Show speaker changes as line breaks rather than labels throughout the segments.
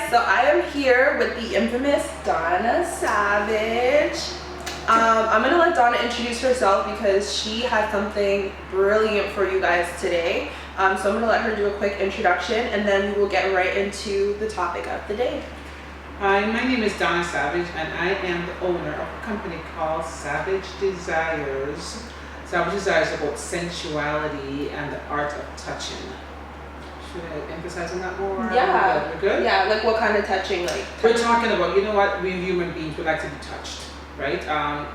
So I am here with the infamous Donna Savage. I'm gonna let Donna introduce herself because she has something brilliant for you guys today. So I'm gonna let her do a quick introduction and then we will get right into the topic of the day.
Hi, my name is Donna Savage and I am the owner of a company called Savage Desires. Savage Desires is about sensuality and the art of touching. Should I emphasize on that more?
Yeah.
We're good?
Yeah, like what kind of touching? Like
we're talking about, you know what, we human beings would like to be touched, right? I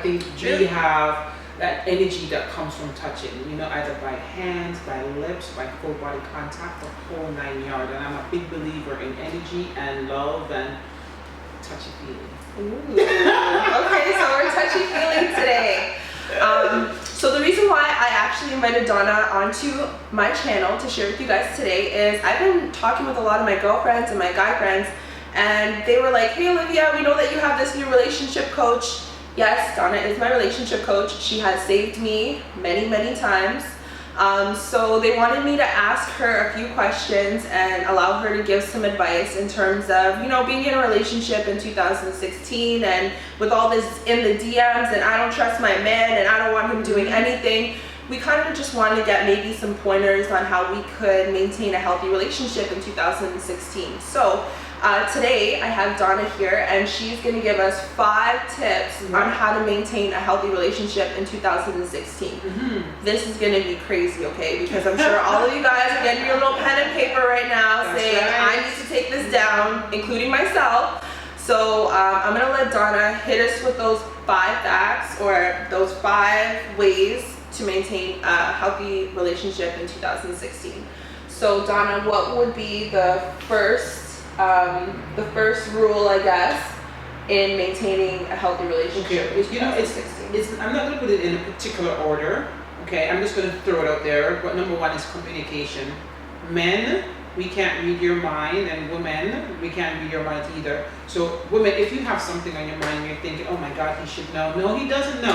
think we have that energy that comes from touching, either by hands, by lips, by full body contact, the whole 9 yards. And I'm a big believer in energy and love and touchy feeling.
Ooh. Okay, so we're touchy feeling today. So the reason why I actually invited Donna onto my channel to share with you guys today is I've been talking with a lot of my girlfriends and my guy friends, and they were like, hey Olivia, we know that you have this new relationship coach. Yes, Donna is my relationship coach. She has saved me many, many times. So they wanted me to ask her a few questions and allow her to give some advice in terms of, being in a relationship in 2016 and with all this in the DMs and I don't trust my man and I don't want him doing anything. We kind of just wanted to get maybe some pointers on how we could maintain a healthy relationship in 2016. So today I have Donna here and she's going to give us 5 tips on how to maintain a healthy relationship in 2016. This is going to be crazy, okay? Because I'm sure all of you guys are getting your little pen and paper right now. That's saying, right. I need to take this down, including myself. So I'm going to let Donna hit us with those 5 facts or those 5 ways to maintain a healthy relationship in 2016. So Donna, what would be the first rule, I guess, in maintaining a healthy relationship?
Okay, I'm not going to put it in a particular order. Okay, I'm just going to throw it out there. But number 1 is communication. Men, we can't read your mind, and women, we can't read your minds either. So women, if you have something on your mind, you're thinking, oh my God, he should know. No, he doesn't know.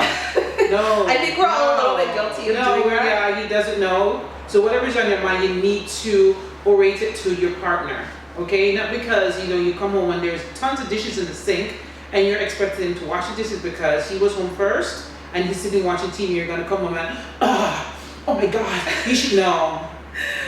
No.
I think we're all a little bit guilty of doing that.
Yeah, he doesn't know. So whatever's on your mind, you need to orate it to your partner. Okay, not because you come home and there's tons of dishes in the sink and you're expecting him to wash the dishes because he was home first and he's sitting watching TV. You're gonna come home and oh my God, you should know.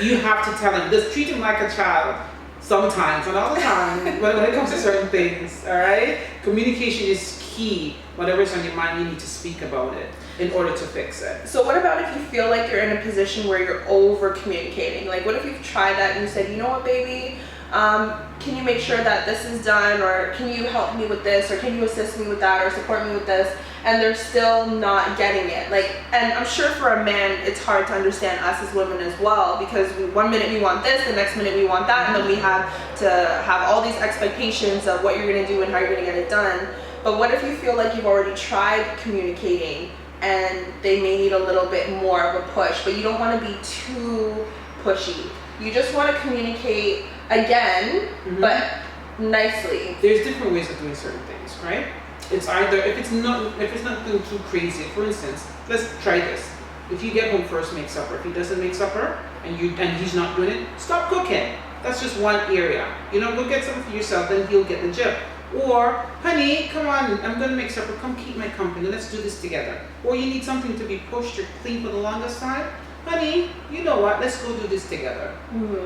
You have to tell him. Just treat him like a child sometimes, not all the time. When it comes to certain things, all right. Communication is key. Whatever's on your mind, you need to speak about it in order to fix it.
So what about if you feel like you're in a position where you're over communicating? Like what if you've tried that and you said, you know what, baby? Can you make sure that this is done, or can you help me with this, or can you assist me with that, or support me with this, and they're still not getting it? And I'm sure for a man it's hard to understand us as women as well, because one minute we want this, the next minute we want that, and then we have to have all these expectations of what you're going to do and how you're going to get it done. But what if you feel like you've already tried communicating and they may need a little bit more of a push, but you don't want to be too pushy? You just want to communicate again, but nicely.
There's different ways of doing certain things, right? It's either if it's not doing too crazy. For instance, let's try this. If you get home first, make supper. If he doesn't make supper and he's not doing it, stop cooking. That's just one area. Go get something for yourself, then he'll get the gist. Or, honey, come on, I'm gonna make supper. Come keep my company. Let's do this together. Or you need something to be pushed or clean for the longest time. Honey, you know what? Let's go do this together.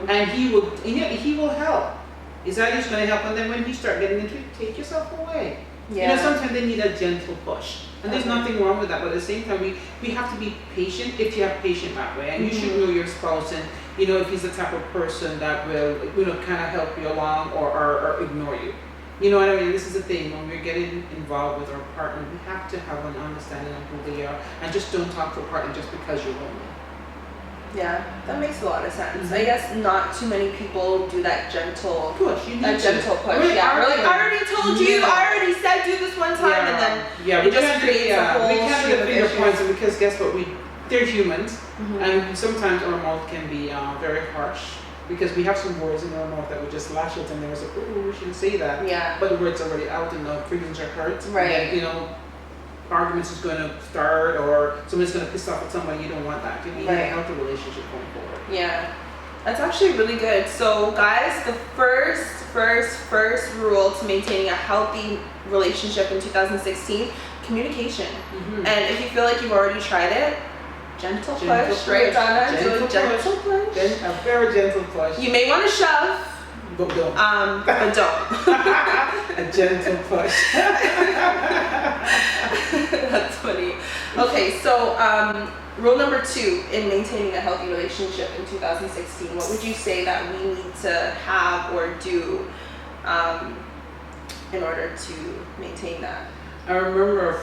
And he will help. Is that just going to help? And then when you start getting into it, take yourself away.
Yeah.
Sometimes they need a gentle push. And there's nothing wrong with that. But at the same time, we have to be patient if you have patience that way. And you should know your spouse and, if he's the type of person that will, kind of help you along or ignore you. You know what I mean? This is the thing. When we're getting involved with our partner, we have to have an understanding of who they are. And just don't talk to a partner just because you're lonely.
Yeah, that makes a lot of sense. I guess not too many people do that gentle
push.
Gentle push. Really, yeah, we're like, I already told you. I already said do this one time, and then it just creates a whole stream of issues.
Because guess what? They're humans, and sometimes our mouth can be very harsh because we have some words in our mouth that we just lash it, and there's like, oh, we shouldn't say that.
Yeah.
But the word's already out, and the feelings are hurt.
Right.
And, arguments is going to start, or somebody's going to piss off at somebody. You don't want that. You need a healthy relationship going forward.
Yeah, that's actually really good. So guys, the first first rule to maintaining a healthy relationship in 2016, communication. And if you feel like you've already tried it, gentle push, right, Donna? Do a gentle push.
A very gentle push.
You may want to shove,
but don't.
but don't.
A gentle push.
That's funny. Okay, so rule number 2 in maintaining a healthy relationship in 2016, what would you say that we need to have or do in order to maintain that?
I remember,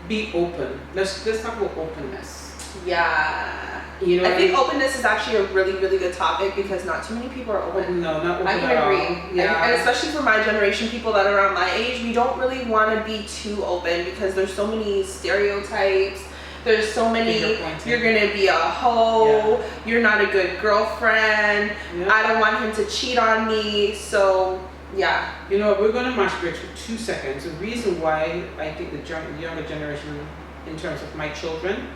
be open. Let's talk about openness.
Yeah.
You know,
I think openness is actually a really, really good topic because not too many people are open.
No, not open
I can
at all.
agree.
Yeah.
And especially for my generation, people that are around my age, we don't really want to be too open because there's so many stereotypes. There's so many, you're going to be a hoe, you're not a good girlfriend, I don't want him to cheat on me, so yeah.
You know, we're going to match breaks for 2 seconds. The reason why I think the younger generation, in terms of my children,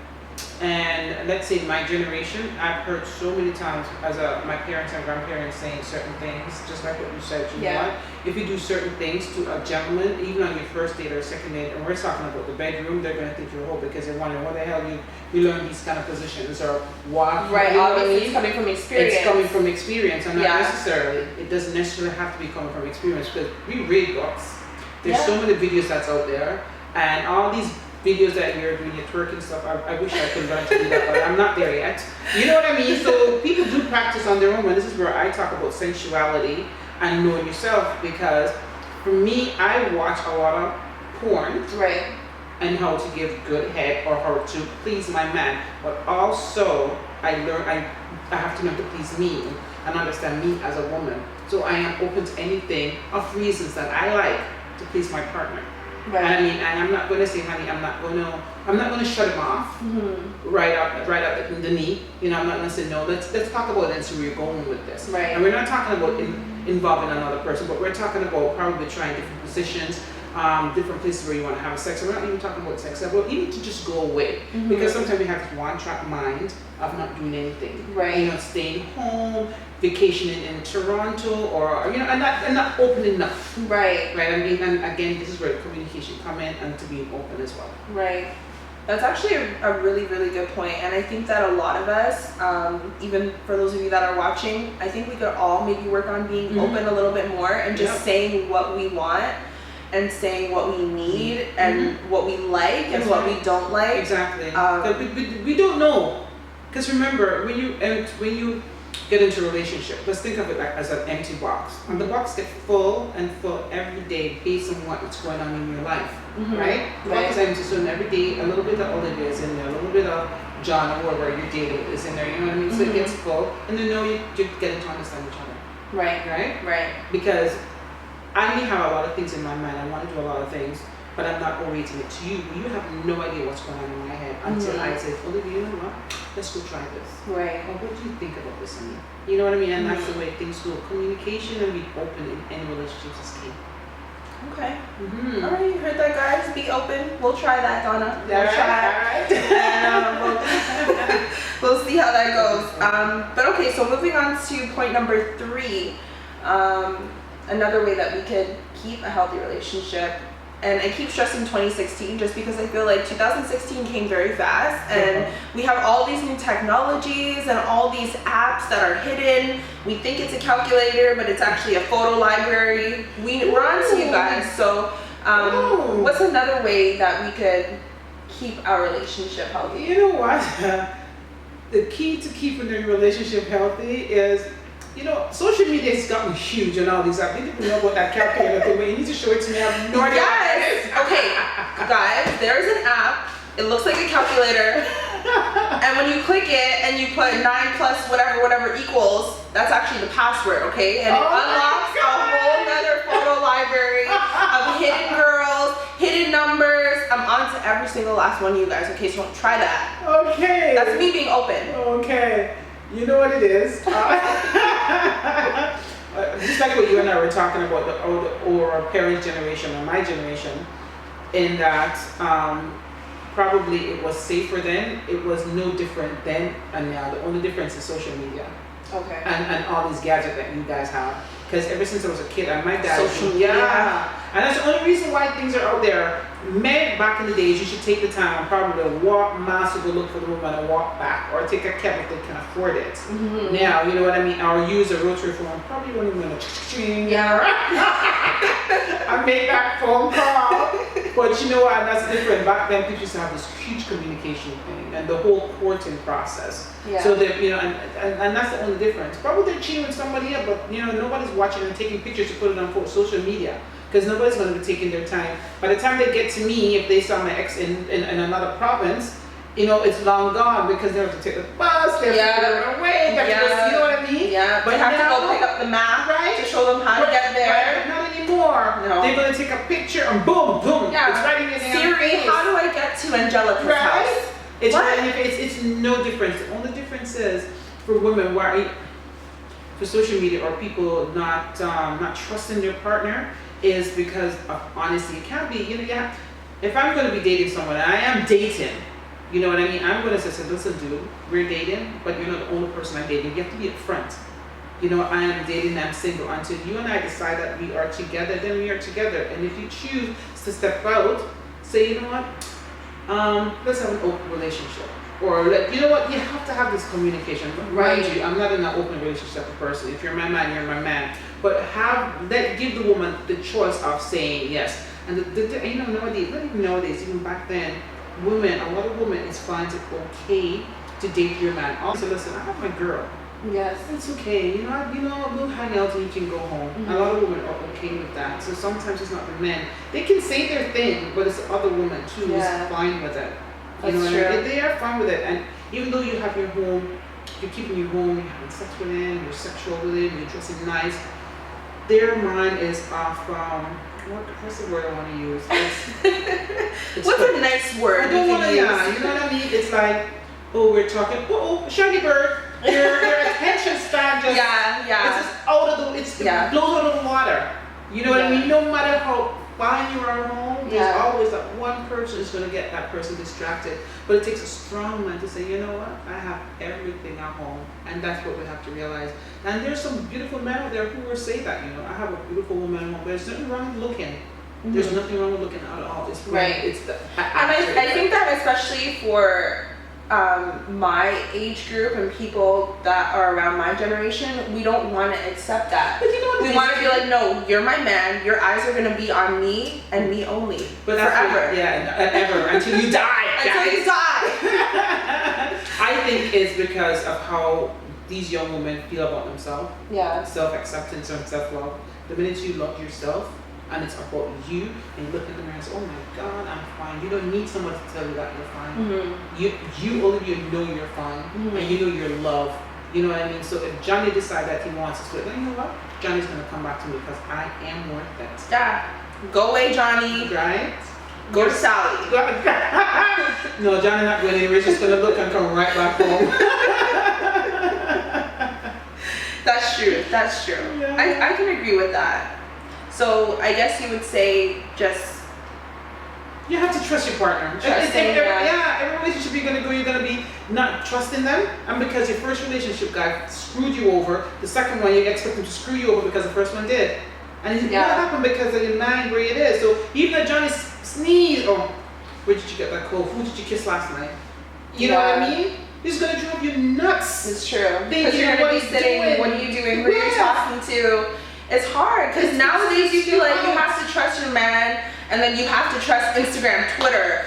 and let's say my generation, I've heard so many times as my parents and grandparents saying certain things, just like what you said, you know what? If you do certain things to a gentleman, even on your first date or second date, and we're talking about the bedroom, they're going to think you're a hoe because they're wondering what the hell you learn these kind of positions or what.
Right,
you know
obviously
what I mean?
it's coming from experience.
It's coming from experience, and not necessarily. It doesn't necessarily have to be coming from experience because we read books. There's so many videos that's out there, and all these videos that you're doing, your twerking stuff, I wish I could learn to do that, but I'm not there yet. You know what I mean? So people do practice on their own, and this is where I talk about sensuality and knowing yourself, because for me, I watch a lot of porn.
Right.
And how to give good head or how to please my man, but also I have to learn to please me and understand me as a woman. So I am open to anything of reasons that I like to please my partner.
Right.
I mean, and I'm not going to say, honey, I'm not going to shut him off right up the knee. You know, I'm not going to say no. Let's talk about it and see where you're going with this.
Right.
And we're not talking about involving another person, but we're talking about probably trying different positions, different places where you want to have sex. And we're not even talking about sex, but even to just go away, because sometimes we have this one-track mind of not doing anything.
Right.
You know, staying home, vacationing in Toronto, or you know, and not opening up.
Right.
Right. I mean, and again, this is where communication come in and to being open as well.
Right. That's actually a really, really good point. And I think that a lot of us, even for those of you that are watching, I think we could all maybe work on being open a little bit more and just saying what we want and saying what we need and what we like and what we don't like.
Exactly. We don't know. Because remember, when you get into a relationship, let's think of it like as an empty box. And the box gets full and full every day based on what's going on in your life, right? The box is empty, so every day a little bit of Olivia is in there, a little bit of John or whoever you're dating is in there, you know what I mean? So it gets full, and then you're getting to understand each other.
Right.
Right?
Right.
Because I may have a lot of things in my mind, I want to do a lot of things, but I'm not orating it to you. You have no idea what's going on in my head until I say, Olivia, you know what? Let's go try this.
Right.
Or what do you think about this, honey? You know what I mean? And that's the way things go. Communication and being open in any relationships is key.
Okay. All right, you heard that, guys. Be open. We'll try that, Donna.
We'll
try. And, we'll see how that goes. But okay, so moving on to point number 3. Another way that we could keep a healthy relationship, and I keep stressing 2016 just because I feel like 2016 came very fast, and we have all these new technologies and all these apps that are hidden. We think it's a calculator, but it's actually a photo library. We're on to you guys. So what's another way that we could keep our relationship healthy?
You know what? The key to keeping the relationship healthy is, you know, social media has gotten huge and all these. I didn't even know about that calculator thing, but you need to show it to me. I have no idea.
Yes. Okay, guys, there's an app. It looks like a calculator. And when you click it and you put 9 plus whatever equals, that's actually the password, okay? And it unlocks a whole nother photo library of hidden girls, hidden numbers. I'm on to every single last one of you guys, okay? So try that.
Okay.
That's me being open.
Okay. You know what it is? Just like what you and I were talking about, or our parents' generation or my generation, in that probably it was safer then, it was no different then and now. The only difference is social media.
Okay.
And all these gadgets that you guys have. because ever since I was a kid, my dad.
Social media.
Yeah. And that's the only reason why things are out there. Men back in the days, you should take the time and probably walk miles to go look for the woman and walk back, or take a cab if they can afford it. Now, you know what I mean? Or use a rotary phone. Probably won't even I make that phone call. But you know what? That's different. Back then, people used to have this huge communication thing and the whole courting process.
Yeah.
So that, you know, and that's the only difference. Probably they're cheating with somebody else, but you know, nobody's watching and taking pictures to put it on social media. Because nobody's going to be taking their time. By the time they get to me, if they saw my ex in another province, you know, it's long gone, because they have to take the bus, they have to go away, they have to go, you know what I mean?
Yeah, but they have to go pick up the map, right, to show them how to get there.
Right, but not anymore. No. They're going to take a picture and boom, boom, it's right in your
Siri,
face.
how do I get to Angelica's house?
It's no difference. The only difference is for women, for social media or people not trusting their partner, is because of honesty. It can't be, you know, if I'm going to be dating someone, and I am dating, you know what I mean? I'm going to say, listen, dude, we're dating, but you're not the only person I'm dating. You have to be upfront. You know, I am dating, I'm single. Until you and I decide that we are together, then we are together. And if you choose to step out, say, you know what, let's have an open relationship. Or, you know what, you have to have this communication. Mind you, I'm not in an open relationship with a person. If you're my man, you're my man. But give the woman the choice of saying yes. And you know, nowadays, not even nowadays, even back then, a lot of women, it's fine to okay to date your man. Also, listen, I have my girl.
Yes.
It's okay. You know, we'll hang out and you can go home. A lot of women are okay with that. So sometimes it's not the men. They can say their thing, but it's the other woman too who's fine with it. You know what I mean? They are fine with it. And even though you have your home, you're keeping your home, you're having sex with him, you're sexual with him, you're dressing nice, their mind is off what's the word I want to use?
What's a nice word?
I don't want to, you know what I mean? It's like, oh, we're talking, shaggy bird. Your attention span just, it's just out of the, it blows out of the water. You know what I mean? No matter how fine you are at home, there's always that one person is going to get that person distracted. But it takes a strong man to say, you know what, I have everything at home. And that's what we have to realize. And there's some beautiful men out there who will say that, you know, I have a beautiful woman at home, but there's nothing wrong with looking. There's nothing wrong with looking at all. It's it's the,
and I think that especially for my age group and people that are around my generation, we don't want to accept that. But you know what? We want to be like, no, you're my man. Your eyes are going to be on me and me only. But forever.
And ever. Until you die.
Until you die.
I think it's because of how these young women feel about themselves.
Yeah.
Self-acceptance and self-love. The minute you love yourself, and it's about you, and you look in the mirror and say, oh my God, I'm fine. You don't need someone to tell you that you're fine. You only you know you're fine, and you know you're loved. You know what I mean? So if Johnny decides that he wants to split, then you know what? Johnny's going to come back to me because I am worth it.
Yeah. Go away, Johnny.
Right?
Go to Sally.
No, Johnny not going anywhere. He's just going to look and come right back home.
That's true. That's true. Yeah. I can agree with that. So I guess you would say just
you have to trust your partner. Every relationship you're gonna be not trusting them, and because your first relationship guy screwed you over, the second one you expect him to screw you over because the first one did, and what happened because of your mind where it is. So even if Johnny sneezed, where did you get that cold? Who did you kiss last night? You know what I mean? He's gonna drive you nuts.
It's true. Because you're gonna be sitting. What are you doing? Who are you talking to? It's hard because nowadays you feel like you have to trust your man, and then you have to trust Instagram, Twitter,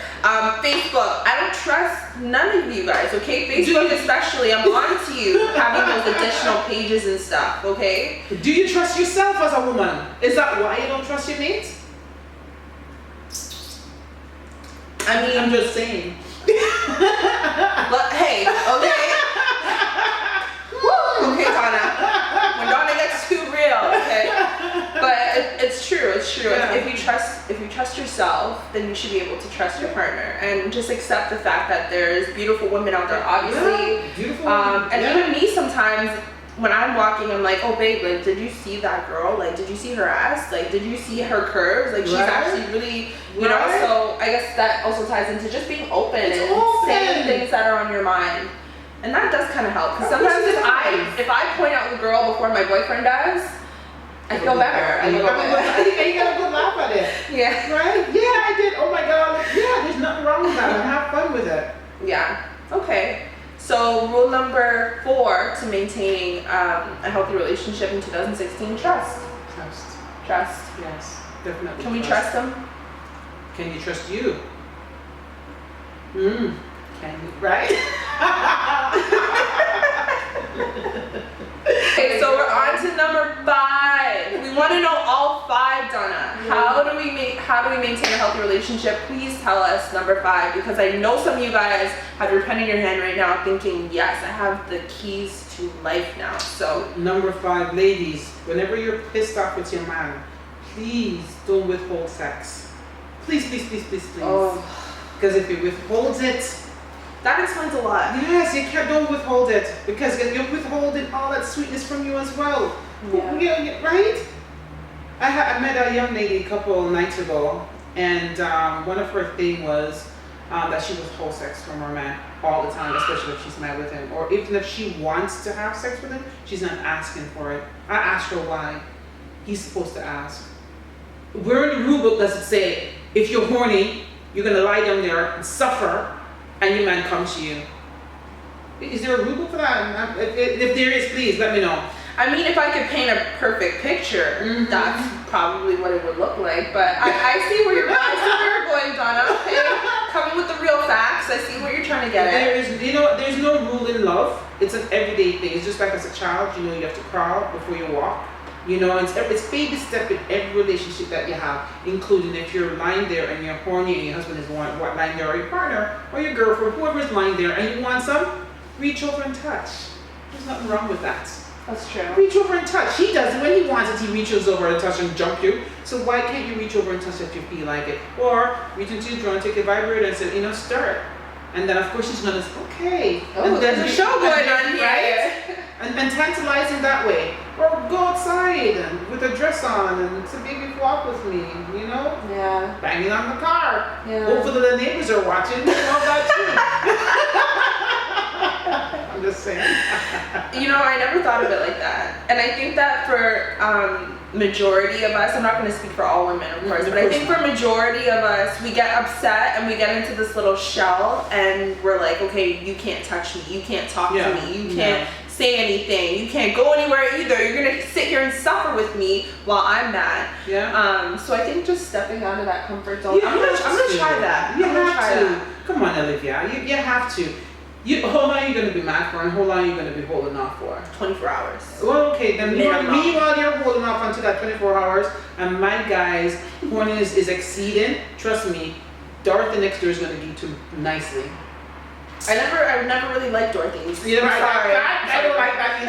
Facebook. I don't trust none of you guys, okay? Facebook especially, I'm on to you having those additional pages and stuff, okay?
Do you trust yourself as a woman? Is that why you don't trust your mates?
I mean,
I'm just saying.
Hey, okay? Woo! Okay, Donna. When Donna gets too real, okay? But it's true. It's true. Yeah. If you trust yourself, then you should be able to trust your partner, and just accept the fact that there's beautiful women out there, obviously.
Yeah, beautiful women.
And even me sometimes when I'm walking, I'm like, oh babe, like, did you see that girl? Like, did you see her ass? Like, did you see her curves? Like, she's actually really, you know. So I guess that also ties into just being open and saying things that are on your mind. And that does kind of help, because sometimes if I point out the girl before my boyfriend does, I feel better.
You got a good laugh at it.
Yeah.
Right? Yeah, I did. Oh my God. Yeah, there's nothing wrong with that. And have fun with it.
Yeah. Okay. So rule number 4 to maintaining a healthy relationship in 2016: trust. Trust.
Yes, definitely.
Can we trust them?
Can you trust you? Can you? Right?
Okay, so we're on to number 5. We want to know all 5, Donna. How do we maintain a healthy relationship? Please tell us number 5, because I know some of you guys have your pen in your hand right now thinking, yes, I have the keys to life now. So
number 5, ladies, whenever you're pissed off with your man, please don't withhold sex. Please, please, please, please, please. Because if you withhold it,
that explains a lot.
yes, don't withhold it, because you're withholding all that sweetness from you as well.
Yeah.
Right? I met a young lady a couple of nights ago, and one of her thing was that she withholds sex from her man all the time, especially if she's mad with him, or even if she wants to have sex with him, she's not asking for it. I asked her why. He's supposed to ask. Where in the rule book does it say if you're horny, you're gonna lie down there and suffer, and your man comes to you? Is there a rule book for that? If there is, please let me know.
I mean, if I could paint a perfect picture, that's probably what it would look like. But I see where you're going, Donna. Okay, coming with the real facts. I see where you're trying to get at.
There's no rule in love. It's an everyday thing. It's just like as a child, you have to crawl before you walk. It's baby step in every relationship that you have, including if you're lying there and you're horny and your husband is lying there, or your partner or your girlfriend, whoever is lying there, and you want some, reach over and touch. There's nothing wrong with that.
That's true.
Reach over and touch. He does it when he wants it. He reaches over and touch and jump you. So why can't you reach over and touch if you feel like it? Or reach into your drawer and take a vibrator and say, stir it. And then of course she's gonna say, okay.
Oh,
and
there's a show going on here.
Right? And tantalizing that way. Or go outside and with a dress on and say, baby, walk with me,
Yeah.
Banging on the car.
Yeah.
Hopefully the neighbors are watching. All that too. I'm just saying.
I never thought of it like that. And I think that for majority of us, I'm not going to speak for all women, of course, but I think for majority of us, we get upset and we get into this little shell and we're like, okay, you can't touch me, you can't talk to me, you can't say anything, you can't go anywhere either, you're going to sit here and suffer with me while I'm mad.
Yeah.
So I think just stepping out of that comfort zone, I'm gonna try that.
You have to. Come on, Olivia, you have to. How long are you going to be mad for, and how long are you going to be holding off for?
24 hours.
Well, okay, then meanwhile you're holding off until that 24 hours, and my guy's horniness is exceeding, trust me, Dorothy next door is going to give to nicely.
I never really liked Dorothy.
You don't like that? I don't like that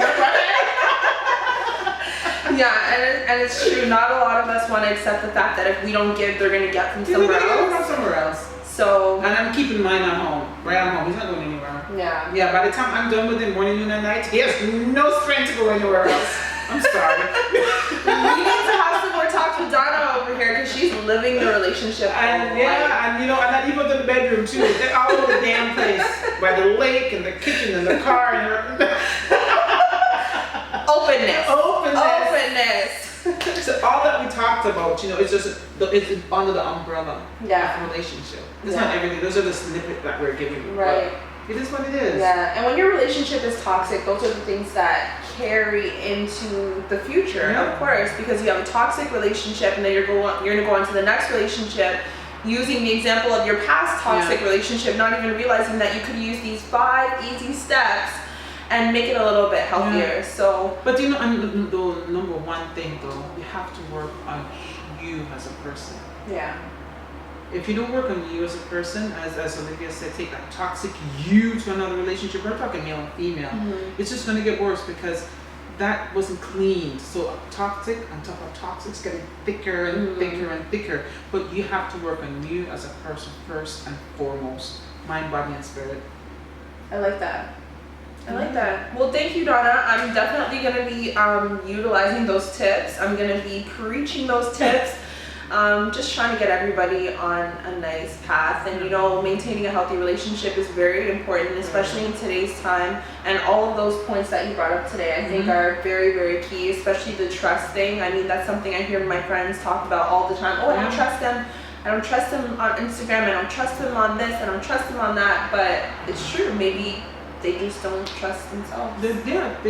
either.
Yeah, and it's true, not a lot of us want to accept the fact that if we don't give, they're going to get from somewhere else. So,
and I'm keeping mine at home, right at home. He's not going anywhere.
Yeah.
Yeah, by the time I'm done with him morning, noon, and night, he has no strength to go anywhere else. I'm sorry.
We need to have some more talks with Donna over here because she's living the relationship.
And and not even to the bedroom too. They're all over the damn place. By the lake and the kitchen and the car and Openness. So all that we talked about, it's under the umbrella of relationship. It's not everything. Those are the snippets that we're giving you.
Right.
It is what it is.
Yeah, and when your relationship is toxic, those are the things that carry into the future, of course, because you have a toxic relationship and then you're gonna go on to the next relationship using the example of your past toxic relationship, not even realizing that you could use these 5 easy steps and make it a little bit healthier. So,
but the number one thing though, you have to work on you as a person.
Yeah.
If you don't work on you as a person, as Olivia said, take that toxic you to another relationship. We're talking male and female. It's just going to get worse because that wasn't cleaned. So toxic on top of toxic is getting thicker and thicker and thicker. But you have to work on you as a person first and foremost, mind, body, and spirit.
I like that. Well, thank you, Donna. I'm definitely going to be utilizing those tips. I'm going to be preaching those tips. Just trying to get everybody on a nice path, and you know, maintaining a healthy relationship is very important, especially in today's time. And all of those points that you brought up today, I think are very, very key, especially the trust thing. I mean, that's something I hear my friends talk about all the time. Oh, I don't trust them. I don't trust him on Instagram, I don't trust him on this, I don't trust him on that. But it's true, maybe they just don't trust themselves.
They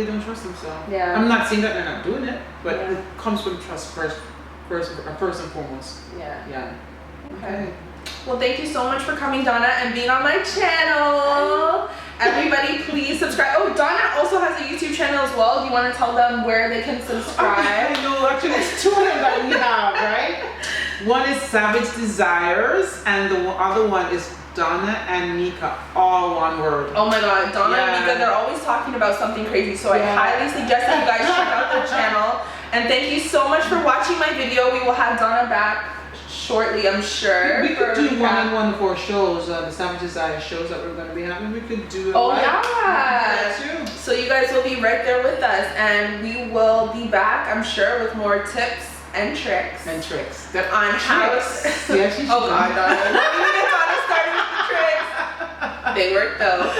don't trust themselves.
Yeah.
I'm not saying that they're not doing it, but it comes from trust first and foremost.
Yeah.
Yeah.
Okay. Well, thank you so much for coming, Donna, and being on my channel. Everybody, please subscribe. Oh, Donna also has a YouTube channel as well. Do you want to tell them where they can subscribe?
I know, actually, it's two of them that we have, right? One is Savage Desires, and the other one is Donna and Mika, all one word.
Oh my God, Donna and Mika, they're always talking about something crazy, so I highly suggest that you guys check out their channel. And thank you so much for watching my video. We will have Donna back shortly, I'm sure.
We could do one-on-one for shows, the Savage Desires shows that we're going to be having. We could do
yeah.
too.
So you guys will be right there with us, and we will be back, I'm sure, with more tips and tricks. On how.
Yeah,
oh God, Donna. Donna started with the tricks. They work though.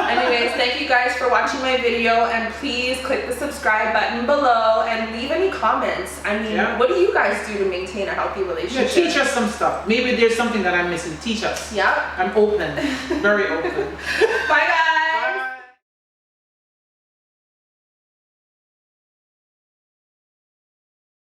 Anyways, thank you guys for watching my video, and please click the subscribe button below and leave any comments. I mean, what do you guys do to maintain a healthy relationship?
Yeah, teach us some stuff. Maybe there's something that I'm missing. Teach us.
Yeah.
I'm open. Very open.